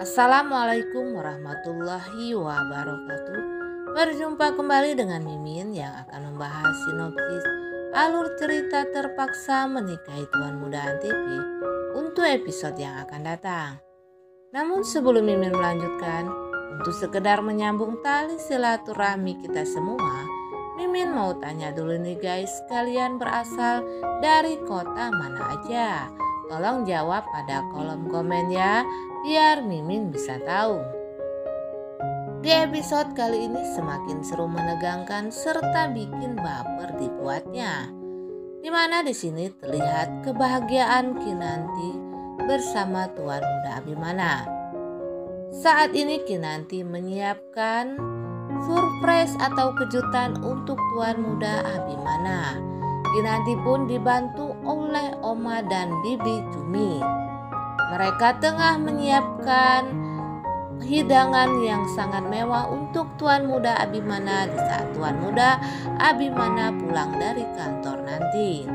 Assalamualaikum warahmatullahi wabarakatuh. Berjumpa kembali dengan Mimin yang akan membahas sinopsis alur cerita terpaksa menikahi Tuan Muda Antv untuk episode yang akan datang. Namun sebelum Mimin melanjutkan, untuk sekedar menyambung tali silaturahmi kita semua, Mimin mau tanya dulu nih guys, kalian berasal dari kota mana aja? Tolong jawab pada kolom komen ya, biar Mimin bisa tahu. Di episode kali ini semakin seru, menegangkan serta bikin baper dibuatnya. Dimana di sini terlihat kebahagiaan Kinanti bersama Tuan Muda Abimana. Saat ini Kinanti menyiapkan surprise atau kejutan untuk Tuan Muda Abimana. Kinanti pun dibantu oleh Oma dan Bibi Cumi. Mereka tengah menyiapkan hidangan yang sangat mewah untuk Tuan Muda Abimana di saat Tuan Muda Abimana pulang dari kantor nanti.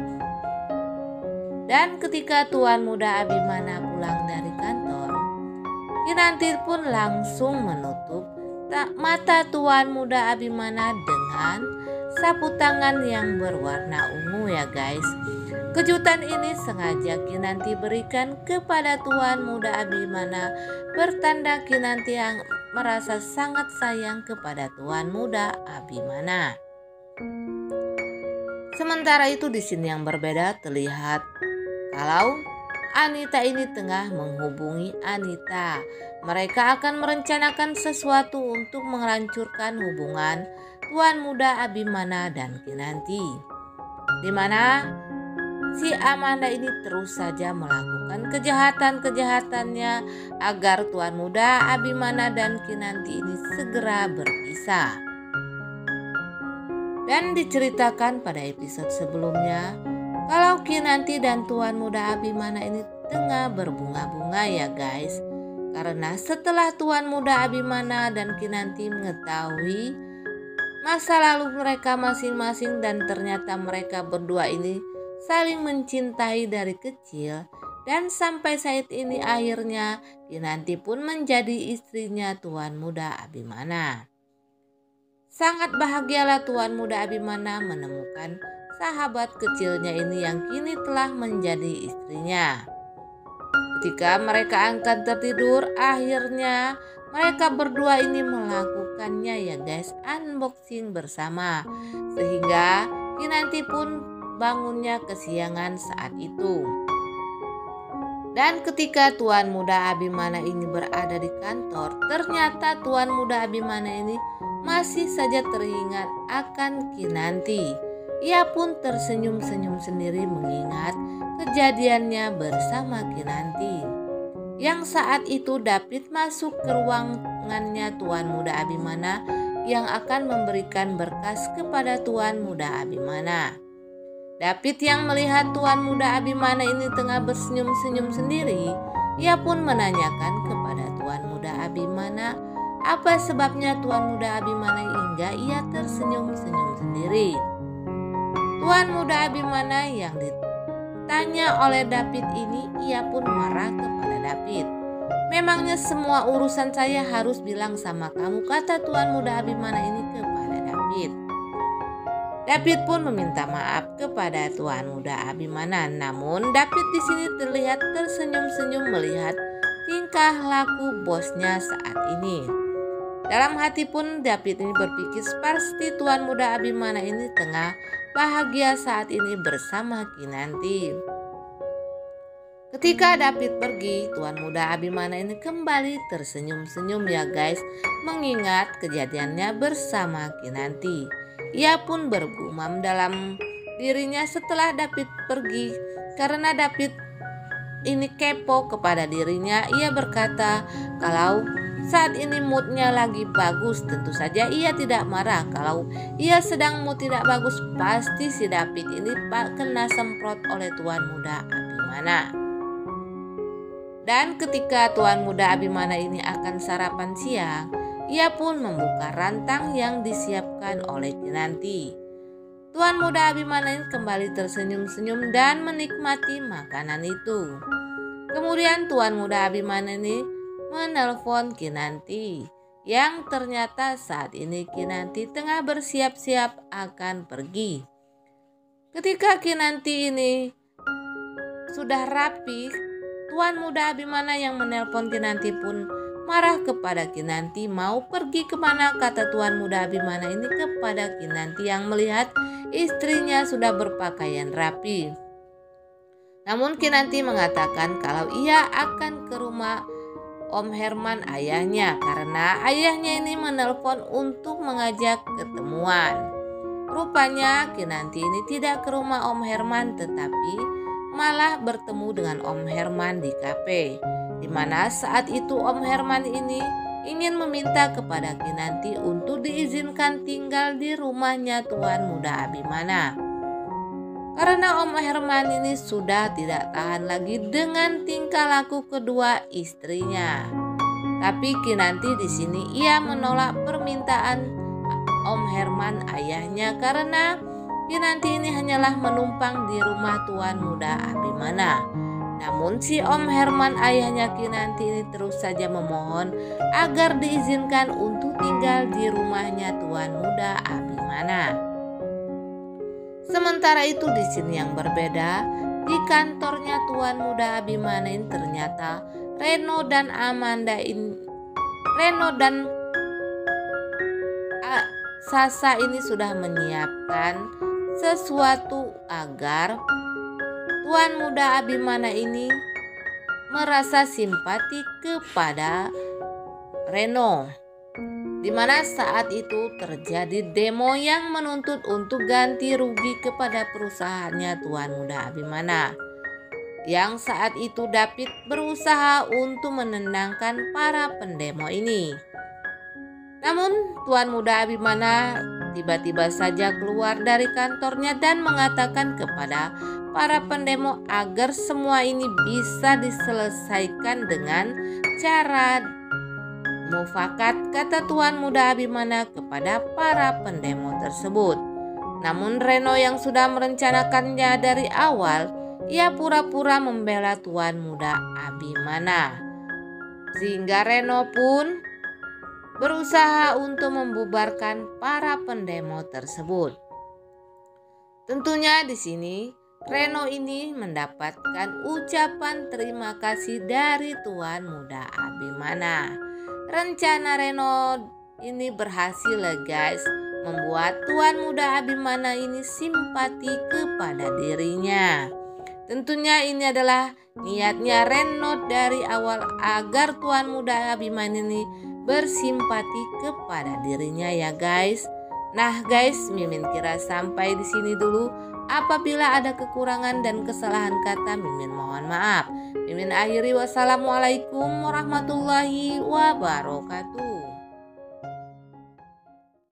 Dan ketika Tuan Muda Abimana pulang dari kantor, Kinanti pun langsung menutup mata Tuan Muda Abimana dengan sapu tangan yang berwarna ungu ya guys. Kejutan ini sengaja Kinanti berikan kepada Tuan Muda Abimana, bertanda Kinanti yang merasa sangat sayang kepada Tuan Muda Abimana. Sementara itu di sini yang berbeda terlihat kalau Anita ini tengah menghubungi Anita. Mereka akan merencanakan sesuatu untuk menghancurkan hubungan Tuan Muda Abimana dan Kinanti. Di mana si Amanda ini terus saja melakukan kejahatan-kejahatannya agar Tuan Muda Abimana dan Kinanti ini segera berpisah. Dan diceritakan pada episode sebelumnya kalau Kinanti dan Tuan Muda Abimana ini tengah berbunga-bunga ya guys. Karena setelah Tuan Muda Abimana dan Kinanti mengetahui masa lalu mereka masing-masing dan ternyata mereka berdua ini saling mencintai dari kecil, dan sampai saat ini akhirnya Kinanti pun menjadi istrinya Tuan Muda Abimana. Sangat bahagialah Tuan Muda Abimana menemukan sahabat kecilnya ini yang kini telah menjadi istrinya. Ketika mereka akan tertidur, akhirnya mereka berdua ini melakukannya ya guys, unboxing bersama. Sehingga Kinanti pun bangunnya kesiangan saat itu. Dan ketika Tuan Muda Abimana ini berada di kantor, ternyata Tuan Muda Abimana ini masih saja teringat akan Kinanti. Ia pun tersenyum-senyum sendiri mengingat kejadiannya bersama Kinanti. Yang saat itu David masuk ke ruangannya Tuan Muda Abimana yang akan memberikan berkas kepada Tuan Muda Abimana. David yang melihat Tuan Muda Abimana ini tengah bersenyum-senyum sendiri, ia pun menanyakan kepada Tuan Muda Abimana apa sebabnya Tuan Muda Abimana hingga ia tersenyum-senyum sendiri. Tuan Muda Abimana yang ditanya oleh David ini, ia pun marah kepada David. Memangnya semua urusan saya harus bilang sama kamu, kata Tuan Muda Abimana ini kepada David. David pun meminta maaf kepada Tuan Muda Abimana, namun David di sini terlihat tersenyum-senyum melihat tingkah laku bosnya saat ini. Dalam hati pun David ini berpikir pasti Tuan Muda Abimana ini tengah bahagia saat ini bersama Kinanti. Ketika David pergi, Tuan Muda Abimana ini kembali tersenyum-senyum ya guys, mengingat kejadiannya bersama Kinanti. Ia pun bergumam dalam dirinya setelah David pergi, karena David ini kepo kepada dirinya. Ia berkata kalau saat ini moodnya lagi bagus, tentu saja ia tidak marah. Kalau ia sedang mood tidak bagus, pasti si David ini kena semprot oleh Tuan Muda Abimana. Dan ketika Tuan Muda Abimana ini akan sarapan siang, ia pun membuka rantang yang disiapkan oleh Kinanti. Tuan Muda Abimana ini kembali tersenyum-senyum dan menikmati makanan itu. Kemudian Tuan Muda Abimana ini menelpon Kinanti, yang ternyata saat ini Kinanti tengah bersiap-siap akan pergi. Ketika Kinanti ini sudah rapi, Tuan Muda Abimana yang menelpon Kinanti pun marah kepada Kinanti. Mau pergi kemana, kata Tuan Muda Abimana ini kepada Kinanti yang melihat istrinya sudah berpakaian rapi. Namun Kinanti mengatakan kalau ia akan ke rumah Om Herman ayahnya karena ayahnya ini menelpon untuk mengajak ketemuan. Rupanya Kinanti ini tidak ke rumah Om Herman tetapi malah bertemu dengan Om Herman di kafe, di mana saat itu Om Herman ini ingin meminta kepada Kinanti untuk diizinkan tinggal di rumahnya Tuan Muda Abimana. Karena Om Herman ini sudah tidak tahan lagi dengan tingkah laku kedua istrinya. Tapi Kinanti di sini ia menolak permintaan Om Herman ayahnya karena Kinanti ini hanyalah menumpang di rumah Tuan Muda Abimana. Namun si Om Herman ayahnya Kinanti ini terus saja memohon agar diizinkan untuk tinggal di rumahnya Tuan Muda Abimana. Sementara itu di sini yang berbeda, di kantornya Tuan Muda Abimana ini ternyata Reno dan Sasa ini sudah menyiapkan sesuatu agar Tuan Muda Abimana ini merasa simpati kepada Reno, di mana saat itu terjadi demo yang menuntut untuk ganti rugi kepada perusahaannya Tuan Muda Abimana. Yang saat itu David berusaha untuk menenangkan para pendemo ini. Namun Tuan Muda Abimana tiba-tiba saja keluar dari kantornya dan mengatakan kepada para pendemo agar semua ini bisa diselesaikan dengan cara mufakat, kata Tuan Muda Abimana kepada para pendemo tersebut. Namun Reno yang sudah merencanakannya dari awal, ia pura-pura membela Tuan Muda Abimana. Sehingga Reno pun berusaha untuk membubarkan para pendemo tersebut. Tentunya di sini Reno ini mendapatkan ucapan terima kasih dari Tuan Muda Abimana. Rencana Reno ini berhasil ya guys, membuat Tuan Muda Abimana ini simpati kepada dirinya. Tentunya ini adalah niatnya Reno dari awal agar Tuan Muda Abimana ini bersimpati kepada dirinya ya guys. Nah guys, Mimin kira sampai di sini dulu. Apabila ada kekurangan dan kesalahan kata, Mimin mohon maaf. Mimin akhiri, wassalamualaikum warahmatullahi wabarakatuh.